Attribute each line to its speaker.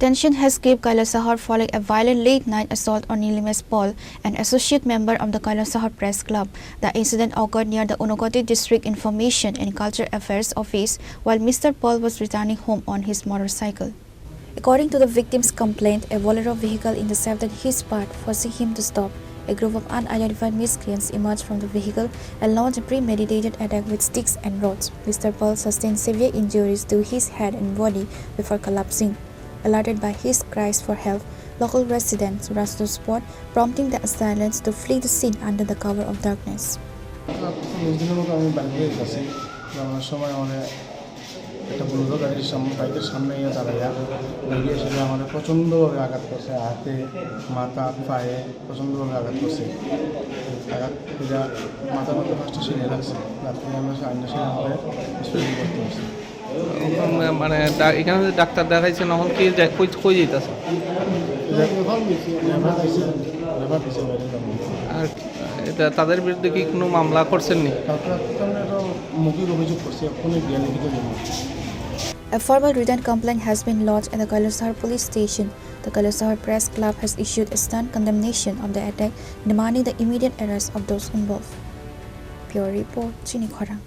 Speaker 1: Tension has gripped Kailashahar following a violent late-night assault on Nilimesh Pal, an associate member of the Kailashahar Press Club. The incident occurred near the Unakoti District Information and Culture Affairs Office while Mr. Pal was returning home on his motorcycle. According to the victim's complaint, a Bolero vehicle intercepted his path, forcing him to stop. A group of unidentified miscreants emerged from the vehicle and launched a premeditated attack with sticks and rods. Mr. Pal sustained severe injuries to his head and body before collapsing. Alerted by his cries for help, local residents rushed to the spot, prompting the assailants to flee the scene under the cover of darkness.
Speaker 2: একটা Bolero গাড়ির বাইকের সামনে দাঁড়াইয়া বেরিয়ে এসে আমাদের প্রচণ্ডভাবে আঘাত করছে, হাতে মাথা পায়ে প্রচণ্ডভাবে আঘাত করছে। আঘাত এটা মাথা ফার্স্টে সিনে লাগছে, রাত্রে আমরা সাইনে সিনে আমাদের হসপিটালে ভর্তি হয়েছি।
Speaker 3: মানে এখানে ডাক্তার দেখাইছে নহল কি কই যেতেছে আর এটা তাদের বিরুদ্ধে কি কোনো মামলা করছেননি?
Speaker 2: মুখির অভিযোগ করছে, এখনই গিয়ে লিখিত দেব।
Speaker 1: A formal written complaint has been lodged at the Kailashahar police station. The Kailashahar Press Club has issued a stern condemnation of the attack, demanding the immediate arrest of those involved. Pure report, Chini Khorang.